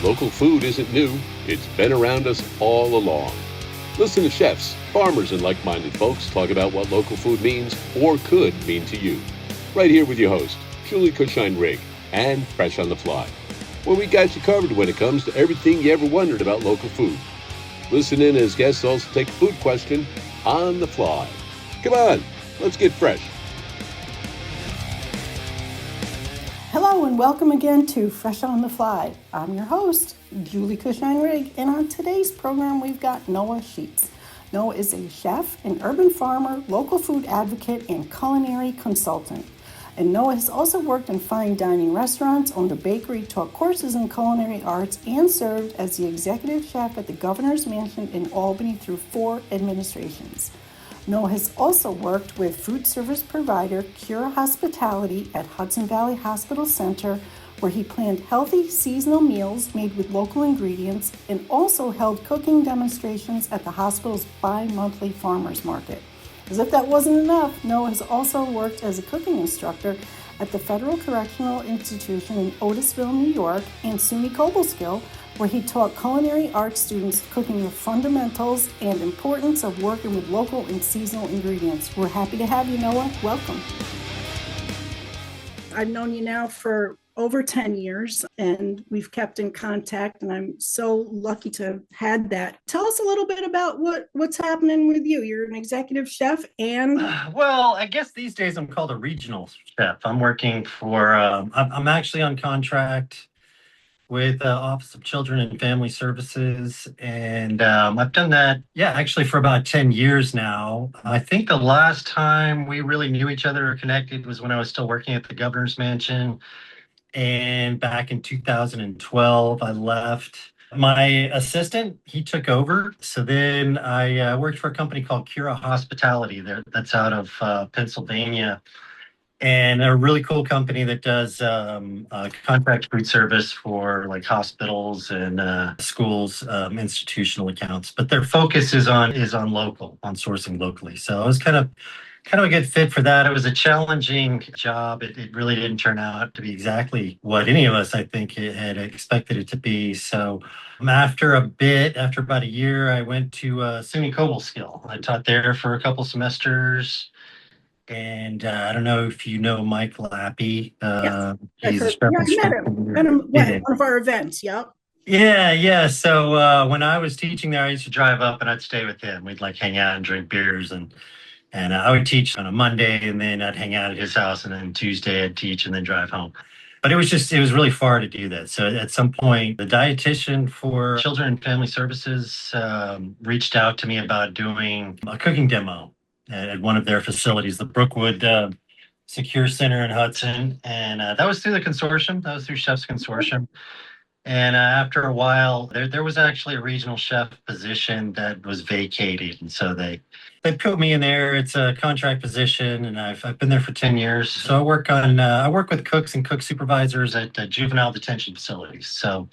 Local food isn't new, it's been around us all along. Listen to chefs, farmers, and like-minded folks talk about what local food means or could mean to you. Right here with your host, Julie Cushine-Rigg, and Fresh on the Fly, where we got you covered when it comes to everything you ever wondered about local food. Listen in as guests also take a food question on the fly. Come on, let's get fresh. Hello and welcome again to Fresh on the Fly. I'm your host, Julie Cushine-Rigg, and on today's program we've got Noah Sheetz. Noah is a chef, an urban farmer, local food advocate, and culinary consultant. And Noah has also worked in fine dining restaurants, owned a bakery, taught courses in culinary arts, and served as the executive chef at the Governor's Mansion in Albany through 4 administrations. Noah has also worked with food service provider Cura Hospitality at Hudson Valley Hospital Center, where he planned healthy seasonal meals made with local ingredients and also held cooking demonstrations at the hospital's bi-monthly farmers market. As if that wasn't enough, Noah has also worked as a cooking instructor at the Federal Correctional Institution in Otisville, New York, and SUNY Cobleskill, where he taught culinary arts students cooking the fundamentals and importance of working with local and seasonal ingredients. We're happy to have you, Noah. Welcome. I've known you now for over 10 years, and we've kept in contact, and I'm so lucky to have had that. Tell us a little bit about what's happening with you. You're an executive chef and... Well, I guess these days I'm called a regional chef. I'm working for, I'm actually on contract with Office of Children and Family Services. And I've done that, actually for about 10 years now. I think the last time we really knew each other or connected was when I was still working at the Governor's Mansion. And back in 2012, I left. My assistant, he took over. So then I worked for a company called Cura Hospitality that's out of Pennsylvania. And a really cool company that does contract food service for like hospitals and schools, institutional accounts. But their focus is on sourcing locally. So it was kind of a good fit for that. It was a challenging job. It really didn't turn out to be exactly what any of us, I think, had expected it to be. So after about a year, I went to SUNY Cobleskill. I taught there for a couple semesters. And I don't know if you know Mike Lappy. He's a chef. I met him at one of our events. Yep. Yeah. So when I was teaching there, I used to drive up and I'd stay with him. We'd like hang out and drink beers, and I would teach on a Monday, and then I'd hang out at his house, and then Tuesday I'd teach and then drive home. But it was really far to do that. So at some point, the dietitian for Children and Family Services reached out to me about doing a cooking demo at one of their facilities, the Brookwood Secure Center in Hudson. And that was through the Consortium. That was through Chef's Consortium. And after a while, there was actually a regional chef position that was vacated. And so they put me in there. It's a contract position, and I've been there for 10 years. So I work with cooks and cook supervisors at juvenile detention facilities. So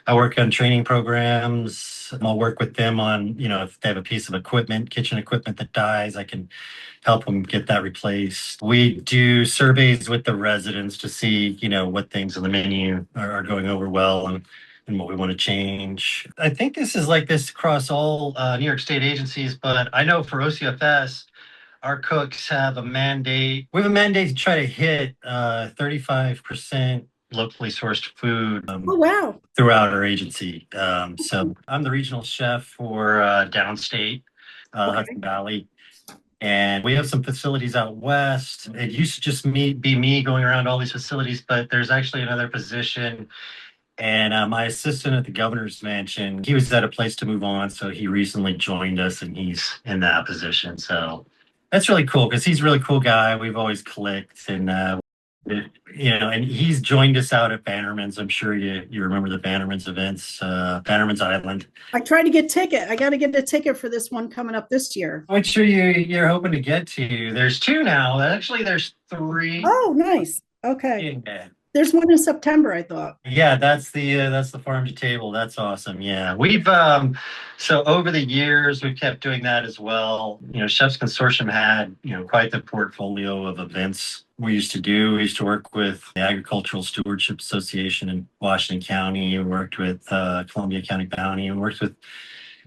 I work on training programs. I'll work with them on, if they have a piece of equipment, kitchen equipment that dies, I can help them get that replaced. We do surveys with the residents to see, what things on the menu are going over well and what we want to change. I think this is like this across all New York State agencies, but I know for OCFS, our cooks have a mandate. We have a mandate to try to hit 35% locally sourced food throughout our agency. So I'm the regional chef for downstate, Hudson Valley. And we have some facilities out west. It used to just be me going around all these facilities, but there's actually another position. And my assistant at the Governor's Mansion, he was at a place to move on. So he recently joined us, and he's in that position. So that's really cool because he's a really cool guy. We've always clicked, and and he's joined us out at Bannerman's. I'm sure you remember the Bannerman's events, Bannerman's Island. I tried to get ticket. I got to get a ticket for this one coming up this year. Which sure you're hoping to get to. There's 2 now. Actually, there's 3. Oh, nice. Okay. Yeah. There's one in September, I thought. Yeah, that's the farm to table. That's awesome. Yeah. We've so over the years we've kept doing that as well. Chefs Consortium had, quite the portfolio of events we used to do. We used to work with the Agricultural Stewardship Association in Washington County. We worked with Columbia County Bounty. We worked with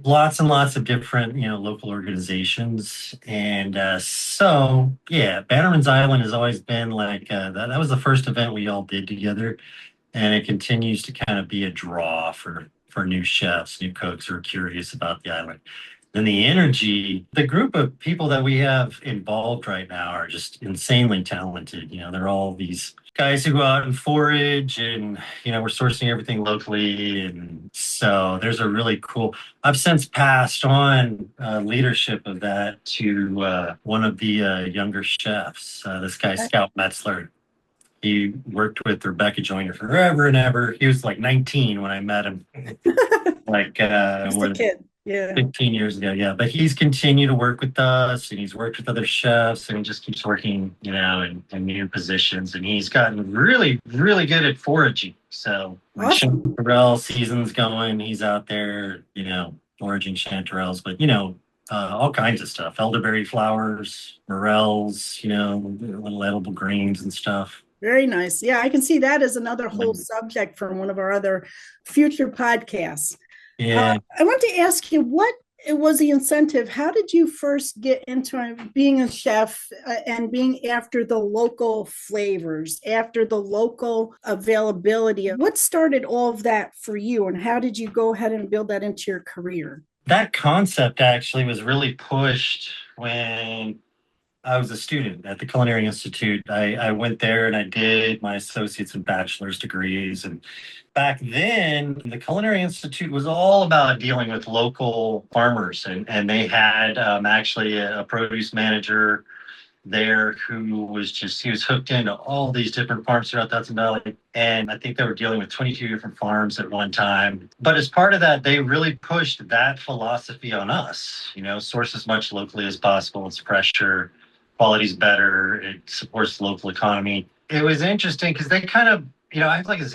lots and lots of different, local organizations. And so, yeah, Bannerman's Island has always been like that was the first event we all did together. And it continues to kind of be a draw for new chefs, new cooks who are curious about the island. Then the energy, the group of people that we have involved right now are just insanely talented. They're all these guys who go out and forage and, we're sourcing everything locally. And so there's a really cool, I've since passed on leadership of that to one of the younger chefs, this guy, Scout Metzler. He worked with Rebecca Joyner forever and ever. He was like 19 when I met him, like Just a kid. Yeah. 15 years ago. Yeah, but he's continued to work with us, and he's worked with other chefs, and he just keeps working, in new positions. And he's gotten really, really good at foraging. So when chanterelle season's going, he's out there, foraging chanterelles, but all kinds of stuff: elderberry flowers, morels, little edible greens and stuff. Very nice. Yeah, I can see that as another whole subject for one of our other future podcasts. Yeah. I want to ask you, what was the incentive? How did you first get into being a chef and being after the local flavors, after the local availability? What started all of that for you, and how did you go ahead and build that into your career? That concept actually was really pushed when I was a student at the Culinary Institute. I went there and I did my associate's and bachelor's degrees. And back then, the Culinary Institute was all about dealing with local farmers. And they had actually a produce manager there who was he was hooked into all these different farms throughout the Hudson Valley. And I think they were dealing with 22 different farms at one time. But as part of that, they really pushed that philosophy on us, source as much locally as possible. It's fresher, quality's better, it supports the local economy. It was interesting because they kind of, I have like this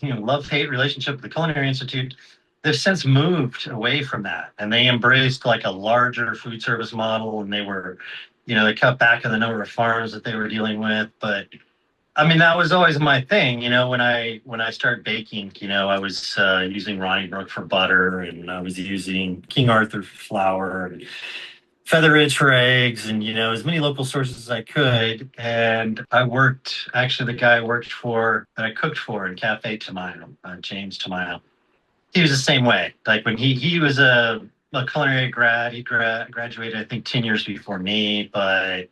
love-hate relationship with the Culinary Institute. They've since moved away from that, and they embraced like a larger food service model, and they were, they cut back on the number of farms that they were dealing with. But I mean, that was always my thing, when I started baking, I was using Ronnie Brook for butter, and I was using King Arthur for flour, and Feather Ridge for eggs, and as many local sources as I could. And the guy I worked for, that I cooked for in Cafe Tamayo, James Tamayo, he was the same way. Like when he was a culinary grad, he graduated I think 10 years before me, but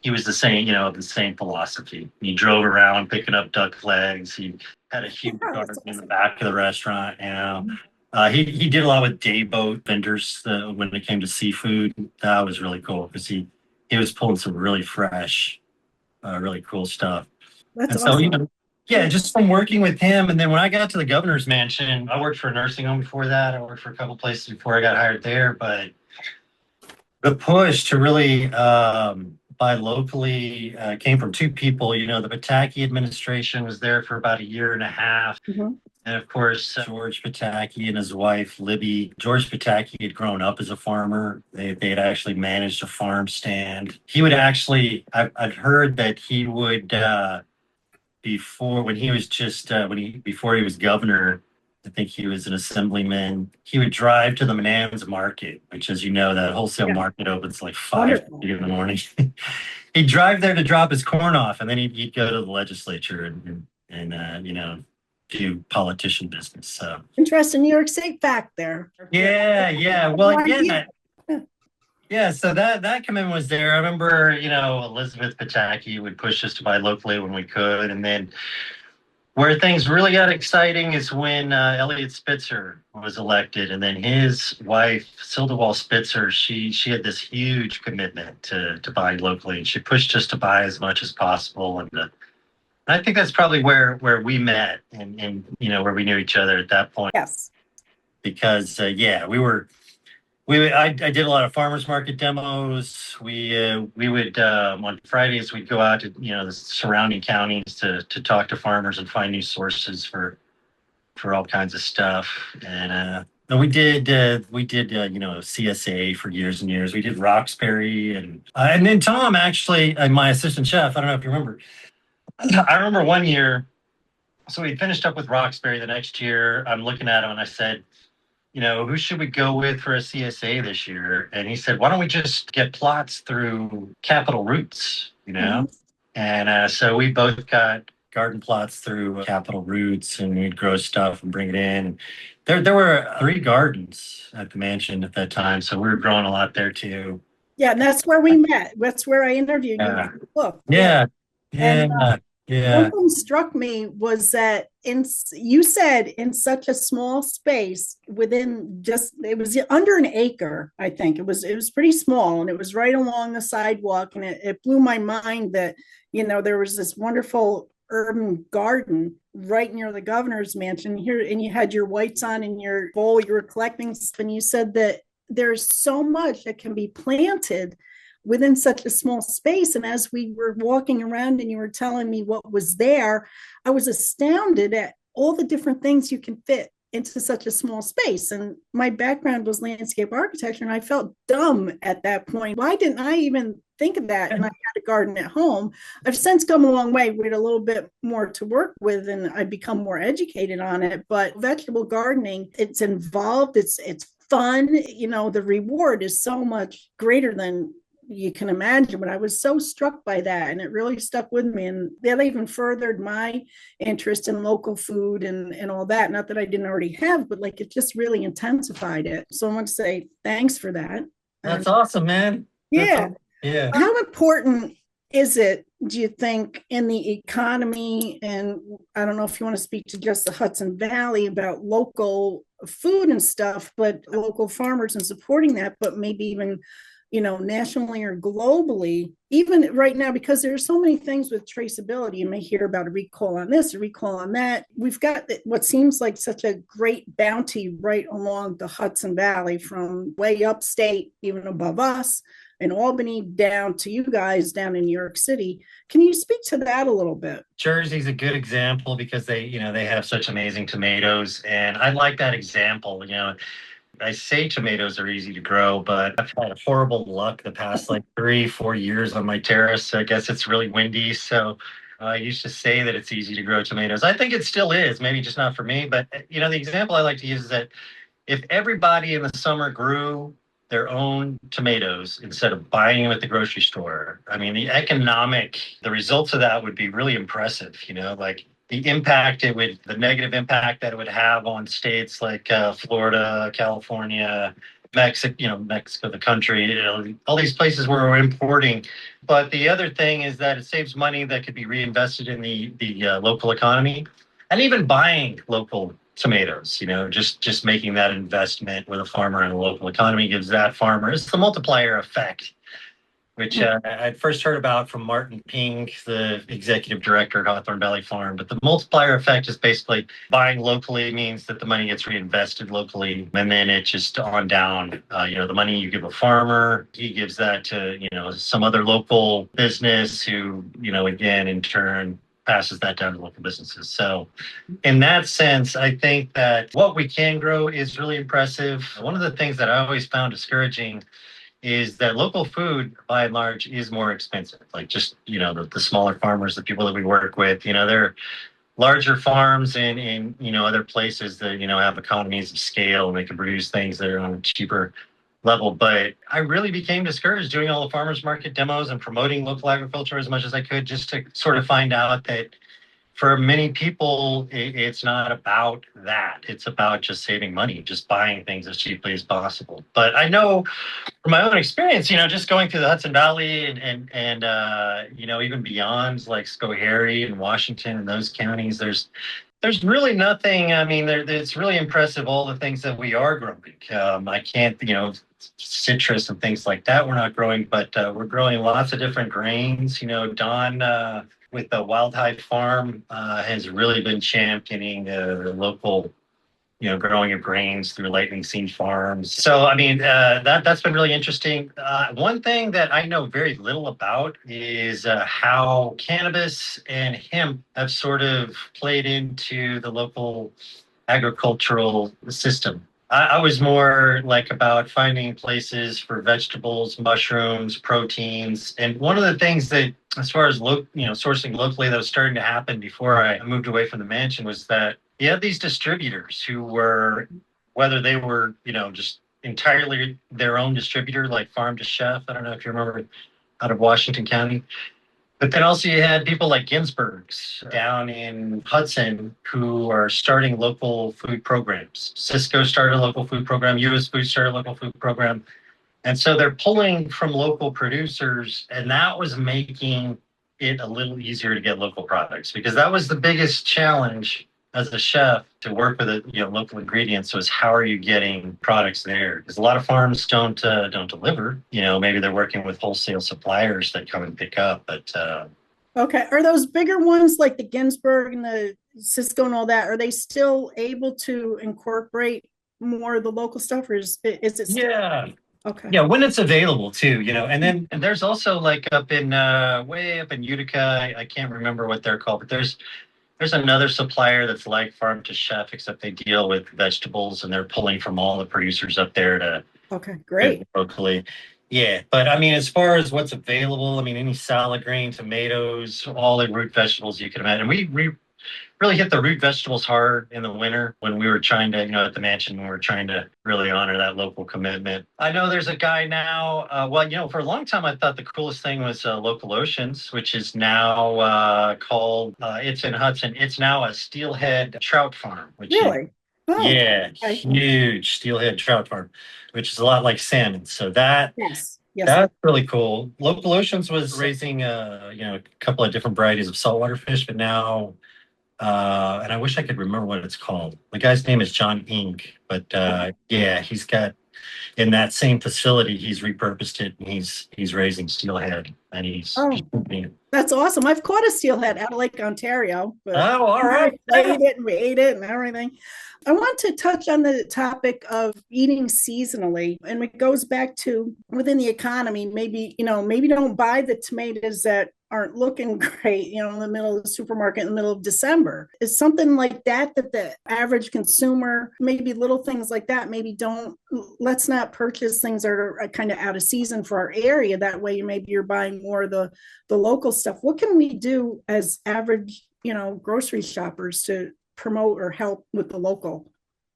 he was the same, of the same philosophy. He drove around picking up duck legs. He had a huge garden in the back of the restaurant. He did a lot with day boat vendors when it came to seafood. That was really cool because he was pulling some really fresh, really cool stuff. That's awesome. Just from working with him. And then when I got to the governor's mansion, I worked for a nursing home before that. I worked for a couple places before I got hired there. But the push to really buy locally came from two people. The Pataki administration was there for about a year and a half. Mm-hmm. And of course, George Pataki and his wife, Libby. George Pataki had grown up as a farmer. They had actually managed a farm stand. He would actually, I've heard that he would, before he was governor, I think he was an assemblyman. He would drive to the Manans Market, which, as you know, that wholesale market opens like 5 in the morning. He'd drive there to drop his corn off, and then he'd go to the legislature and do politician business. So interesting New York State fact there. Yeah. Well, yeah. So that commitment was there. I remember, Elizabeth Pataki would push us to buy locally when we could, and then where things really got exciting is when Elliot Spitzer was elected, and then his wife, Sildawall Spitzer, she had this huge commitment to buy locally, and she pushed us to buy as much as possible. And I think that's probably where we met and where we knew each other at that point. Yes. Because we I did a lot of farmers market demos. We would on Fridays we'd go out to the surrounding counties to talk to farmers and find new sources for all kinds of stuff. And we did CSA for years and years. We did Roxbury and then Tom actually my assistant chef. I don't know if you remember. I remember one year. So we finished up with Roxbury. The next year, I'm looking at him and I said, who should we go with for a CSA this year? And he said, why don't we just get plots through Capital Roots, Mhm. And so we both got garden plots through Capital Roots, and we'd grow stuff and bring it in. There were 3 gardens at the mansion at that time, so we were growing a lot there too. Yeah, and that's where we met. That's where I interviewed you. Yeah, Look, yeah, and yeah, one yeah. thing struck me was that you said in such a small space within just it was under an acre. I think it was pretty small, and it was right along the sidewalk, and it blew my mind that there was this wonderful urban garden right near the governor's mansion here, and you had your whites on in your bowl, you were collecting stuff, and you said that there's so much that can be planted within such a small space. And as we were walking around and you were telling me what was there, I was astounded at all the different things you can fit into such a small space. And my background was landscape architecture, and I felt dumb at that point. Why didn't I even think of that? And I had a garden at home. I've since come a long way with a little bit more to work with, and I've become more educated on it. But vegetable gardening, it's involved, it's fun. The reward is so much greater than you can imagine. But I was so struck by that, and it really stuck with me, and that even furthered my interest in local food and all that. Not that I didn't already have, but like it just really intensified it. So I want to say thanks for that. That's awesome, man. Yeah. Yeah. How important is it, do you think, in the economy? And I don't know if you want to speak to just the Hudson Valley about local food and stuff, but local farmers and supporting that, but maybe even nationally or globally, even right now, because there are so many things with traceability. You may hear about a recall on this, a recall on that. We've got what seems like such a great bounty right along the Hudson Valley, from way upstate, even above us in Albany, down to you guys down in New York City. Can you speak to that a little bit? Jersey's a good example because they have such amazing tomatoes, and I like that example. I say tomatoes are easy to grow, but I've had horrible luck the past like 3-4 years on my terrace. So I guess it's really windy. So I used to say that it's easy to grow tomatoes. I think it still is, maybe just not for me. But, the example I like to use is that if everybody in the summer grew their own tomatoes instead of buying them at the grocery store, I mean, the results of that would be really impressive, like the negative impact that it would have on states like Florida, California, Mexico, the country, all these places where we're importing. But the other thing is that it saves money that could be reinvested in the local economy, and even buying local tomatoes, just making that investment with a farmer in a local economy gives that farmer, it's the multiplier effect, which I first heard about from Martin Pink, the executive director at Hawthorne Valley Farm. But the multiplier effect is basically buying locally means that the money gets reinvested locally, and then it just on down. The money you give a farmer, he gives that to some other local business who again in turn passes that down to local businesses. So in that sense, I think that what we can grow is really impressive. One of the things that I always found discouraging is that local food, by and large, is more expensive. Like just, the smaller farmers, the people that we work with, they're larger farms in other places that, have economies of scale, and they can produce things that are on a cheaper level. But I really became discouraged doing all the farmers market demos and promoting local agriculture as much as I could, just to sort of find out that for many people, it's not about that. It's about just saving money, just buying things as cheaply as possible. But I know from my own experience, just going through the Hudson Valley and even beyond, like Schoharie and Washington and those counties, there's really nothing. I mean, it's really impressive, all the things that we are growing. I can't, citrus and things like that we're not growing, but we're growing lots of different grains. Don with the Wild Hive Farm has really been championing the local growing of grains through lightning seed farms. So, I mean, that's been really interesting. One thing that I know very little about is how cannabis and hemp have sort of played into the local agricultural system. I was more like about finding places for vegetables, mushrooms, proteins. And one of the things that, as far as sourcing locally, that was starting to happen before I moved away from the mansion, was that you had these distributors who were, whether they were, just entirely their own distributor, like farm to chef. I don't know if you remember, out of Washington County. But then also you had people like Ginsberg's down in Hudson who are starting local food programs. Cisco started a local food program. US Food started a local food program. And so they're pulling from local producers, and that was making it a little easier to get local products, because that was the biggest challenge as a chef, to work with local ingredients. So it's, how are you getting products there? Because a lot of farms don't deliver. Maybe they're working with wholesale suppliers that come and pick up. But Okay. Are those bigger ones like the Ginsberg and the Cisco and all that, are they still able to incorporate more of the local stuff, or is it still? yeah, Okay. yeah, when it's available too, and then there's also like up in way up in Utica, I can't remember what they're called, but there's another supplier that's like Farm to Chef, except they deal with vegetables, and they're pulling from all the producers up there to Okay, great. locally. Yeah, but I mean, as far as what's available, I mean, any salad green, tomatoes, all the root vegetables you can imagine. We really hit the root vegetables hard in the winter when we were trying to, at the mansion, we were trying to really honor that local commitment. I know there's a guy now, for a long time, I thought the coolest thing was Local Oceans, which is now called, it's in Hudson. It's now a steelhead trout farm. Really? Oh, Yeah, okay. huge steelhead trout farm, which is a lot like salmon. So that's Yes. really cool. Local Oceans was raising, a couple of different varieties of saltwater fish, but now, and I wish I could remember what it's called. The guy's name is John Ink, but he's got, in that same facility, he's repurposed it, and he's raising steelhead, and he's That's awesome. I've caught a steelhead out of Lake Ontario. But all right. I played it and we ate it and everything. I want to touch on the topic of eating seasonally, and it goes back to within the economy. Maybe don't buy the tomatoes that aren't looking great, in the middle of the supermarket in the middle of December. Is something like that the average consumer, maybe little things like that, maybe let's not purchase things that are kind of out of season for our area. That way maybe you're buying more of the local stuff. What can we do as average, grocery shoppers to promote or help with the local?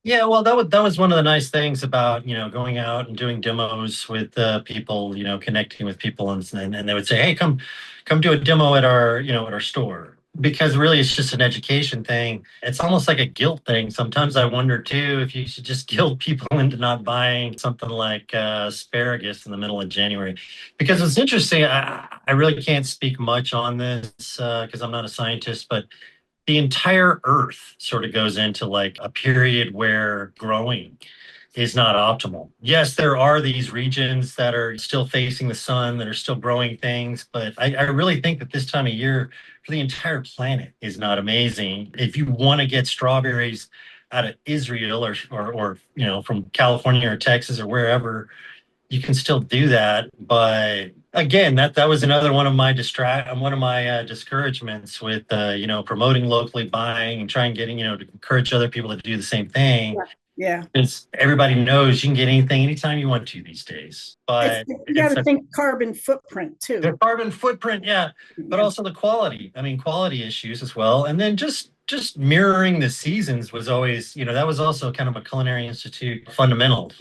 Yeah, well, that was one of the nice things about, going out and doing demos with people, connecting with people, and they would say, hey, come do a demo at our store. Because really it's just an education thing. It's almost like a guilt thing. Sometimes I wonder too if you should just guilt people into not buying something like asparagus in the middle of January. Because it's interesting, I really can't speak much on this because I'm not a scientist, but the entire earth sort of goes into like a period where growing is not optimal. Yes, there are these regions that are still facing the sun, that are still growing things, but I really think that this time of year for the entire planet is not amazing. If you want to get strawberries out of Israel or from California or Texas or wherever, you can still do that. But again, that was another one of my discouragements with promoting locally, buying and trying getting to encourage other people to do the same thing. Yeah. Because everybody knows you can get anything anytime you want to these days. But you got to think carbon footprint too. The carbon footprint, yeah. But also the quality. I mean, quality issues as well. And then just mirroring the seasons was always, that was also kind of a Culinary Institute fundamental,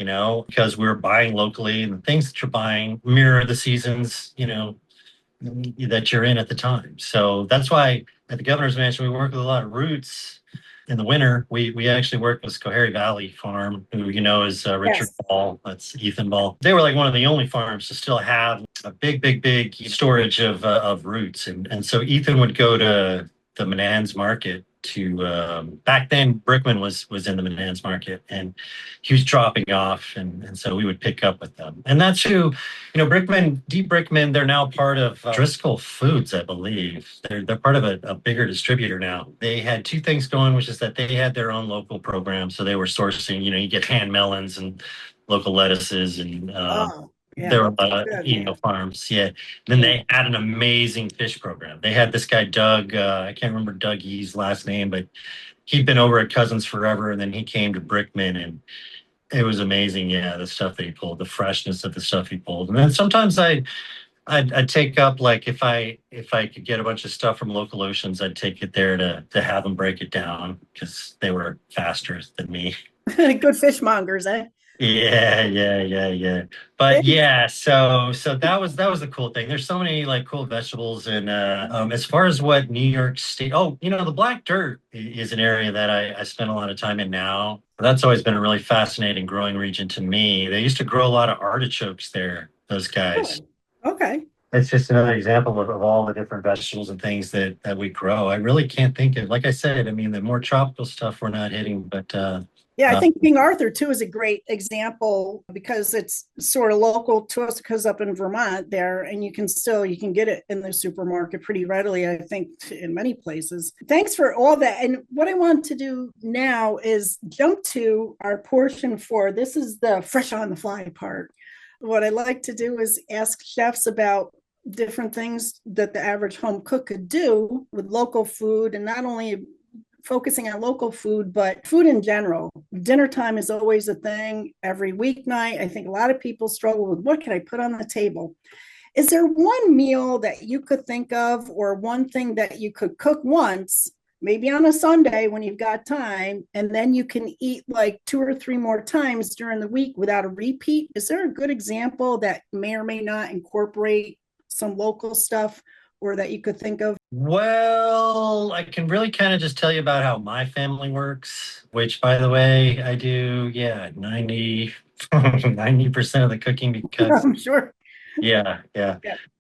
because we're buying locally, and the things that you're buying mirror the seasons, that you're in at the time. So that's why at the Governor's Mansion, we work with a lot of roots. In the winter, we actually work with Schoharie Valley Farm, who is Richard Ball. That's Ethan Ball. They were like one of the only farms to still have a big storage of roots, and so Ethan would go to the Menands Market back then Brickman was in the Menands market, and he was dropping off, and so we would pick up with them. And that's who, Deep Brickman, they're now part of Driscoll Foods, I believe. They're part of a bigger distributor now. They had two things going, which is that they had their own local program. So they were sourcing, you get hand melons and local lettuces, and there were a lot of farms. Yeah. Then they had an amazing fish program. They had this guy, Doug, I can't remember Doug E's last name, but he'd been over at Cousins forever. And then he came to Brickman, and it was amazing. Yeah. The stuff that he pulled, the freshness of the stuff he pulled. And then sometimes I'd take up, like, if I could get a bunch of stuff from Local Oceans, I'd take it there to have them break it down, because they were faster than me. Good fishmongers, eh? Yeah. But yeah, so that was the cool thing. There's so many like cool vegetables, and as far as what New York State, the Black Dirt is an area that I spend a lot of time in now. That's always been a really fascinating growing region to me. They used to grow a lot of artichokes there, those guys. Oh, okay. It's just another example of all the different vegetables and things that we grow. I really can't think of, like I said, the more tropical stuff we're not hitting, but yeah, I think King Arthur too is a great example, because it's sort of local to us, because up in Vermont there, and you can get it in the supermarket pretty readily, I think, in many places. Thanks for all that. And what I want to do now is jump to our portion this is the fresh on the fly part. What I like to do is ask chefs about different things that the average home cook could do with local food, and not only focusing on local food, but food in general. Dinner time is always a thing every weeknight. I think a lot of people struggle with, what can I put on the table? Is there one meal that you could think of, or one thing that you could cook once, maybe on a Sunday when you've got time, and then you can eat like 2 or 3 more times during the week without a repeat? Is there a good example that may or may not incorporate some local stuff, or that you could think of? Well, I can really kind of just tell you about how my family works, which, by the way, I do, 90% of the cooking, because I'm sure. Yeah.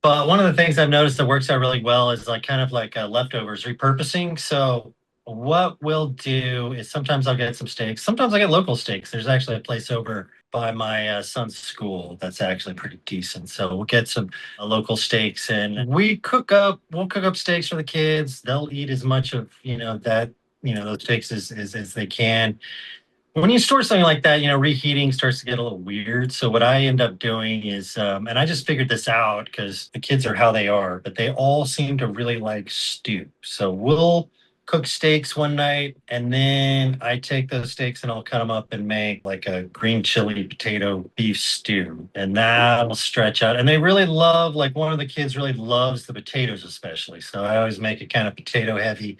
But one of the things I've noticed that works out really well is like leftovers repurposing. So what we'll do is sometimes I'll get some steaks. Sometimes I get local steaks. There's actually a place over by my son's school that's actually pretty decent. So we'll get some local steaks, and we'll cook up steaks for the kids. They'll eat as much of, those steaks as they can. When you store something like that, reheating starts to get a little weird. So what I end up doing is, and I just figured this out because the kids are how they are, but they all seem to really like stew. So we'll cook steaks one night, and then I take those steaks and I'll cut them up and make like a green chili potato beef stew. And that'll stretch out. And they really love, like, one of the kids really loves the potatoes especially. So I always make it kind of potato heavy.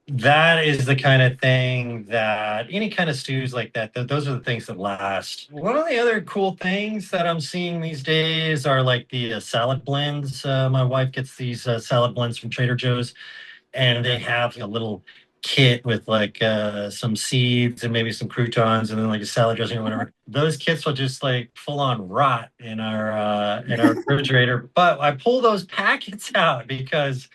That is the kind of thing that any kind of stews like that, those are the things that last. One of the other cool things that I'm seeing these days are like the salad blends. My wife gets these salad blends from Trader Joe's, and they have a little kit with like some seeds and maybe some croutons and then like a salad dressing or whatever. Those kits will just like full on rot in our refrigerator. But I pull those packets out because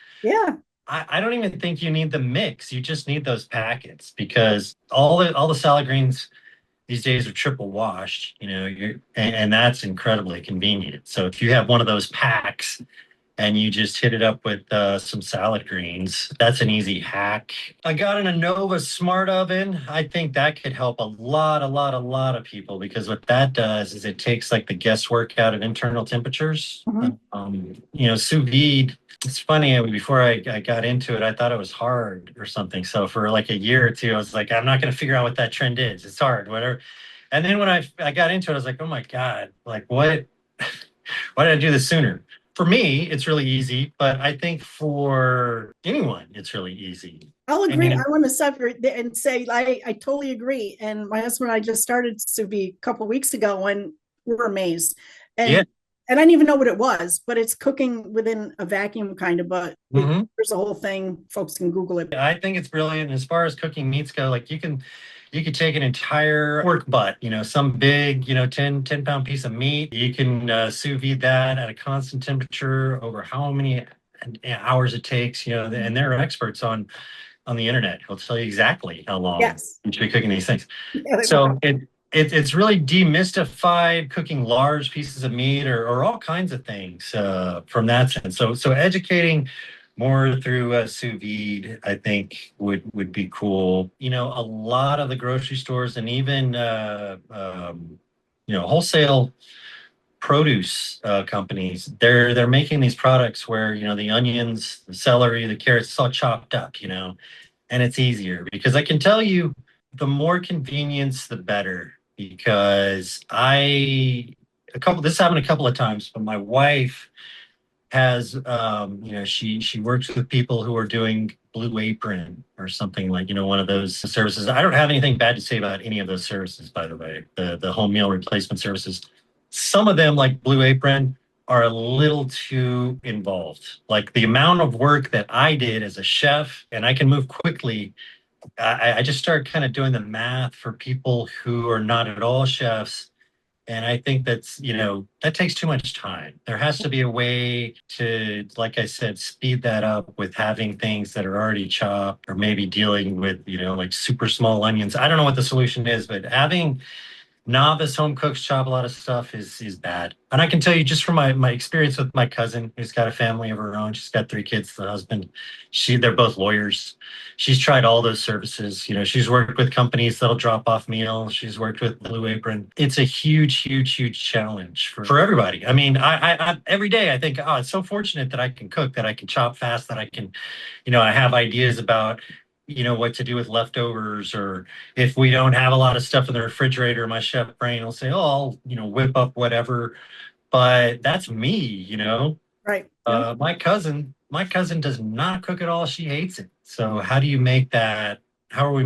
I don't even think you need the mix. You just need those packets, because all the salad greens these days are triple washed, and that's incredibly convenient. So if you have one of those packs and you just hit it up with some salad greens, that's an easy hack. I got an Anova Smart Oven. I think that could help a lot of people, because what that does is it takes like the guesswork out of internal temperatures. Sous vide. It's funny, before I got into it, I thought it was hard or something. So for like a year or two, I was like, I'm not going to figure out what that trend is. It's hard, whatever. And then when I got into it, I was like, oh my God, like what? Why did I do this sooner? For me, it's really easy, but I think for anyone, it's really easy. I'll agree. I want to separate and say I totally agree. And my husband and I just started sous vide a couple of weeks ago, and we're amazed. And I didn't even know what it was, but it's cooking within a vacuum kind of, but there's a whole thing. Folks can Google it. I think it's brilliant. As far as cooking meats go, like you could take an entire pork butt, some big, 10-pound piece of meat. You can sous vide that at a constant temperature over how many hours it takes, and they're experts on on the internet. He'll tell you exactly how long Yes. you should be cooking these things. Yeah, So it's really demystified cooking large pieces of meat or all kinds of things from that sense. So educating more through sous vide, I think would be cool. You know, a lot of the grocery stores and even wholesale produce companies, they're making these products where, you know, the onions, the celery, the carrots, it's all chopped up, you know, and it's easier because I can tell you the more convenience, the better. Because this happened a couple of times, but my wife has, she works with people who are doing Blue Apron or something like, you know, one of those services. I don't have anything bad to say about any of those services, by the way, the home meal replacement services. Some of them, like Blue Apron, are a little too involved. Like the amount of work that I did as a chef, and I can move quickly. I just started kind of doing the math for people who are not at all chefs. And I think that takes too much time. There has to be a way to, like I said, speed that up with having things that are already chopped or maybe dealing with, like super small onions. I don't know what the solution is, but having novice home cooks chop a lot of stuff is bad. And I can tell you just from my experience with my cousin who's got a family of her own. She's got 3 kids, the husband. They're both lawyers. She's tried all those services. You know, she's worked with companies that'll drop off meals. She's worked with Blue Apron. It's a huge, huge, huge challenge for everybody. I mean, I every day I think, oh, it's so fortunate that I can cook, that I can chop fast, that I can, I have ideas about what to do with leftovers, or if we don't have a lot of stuff in the refrigerator, my chef brain will say, oh, I'll, whip up whatever. But that's me. Right. My cousin does not cook at all. She hates it. So how do you make that? How are we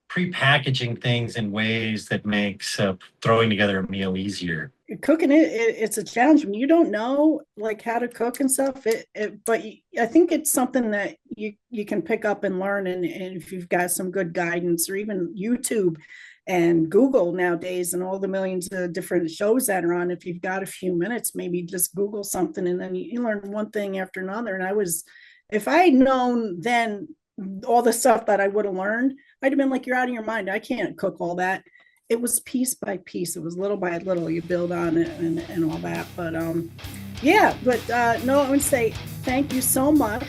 pre-packaging things in ways that makes throwing together a meal easier? Cooking it's a challenge when you don't know like how to cook and stuff. But I think it's something that you can pick up and learn, and if you've got some good guidance, or even YouTube and Google nowadays, and all the millions of different shows that are on. If you've got a few minutes, maybe just Google something, and then you learn one thing after another. And if I had known then all the stuff that I would have learned, I'd have been like, you're out of your mind. I can't cook all that. It was piece by piece. It was little by little. You build on it and all that. But no, I would say thank you so much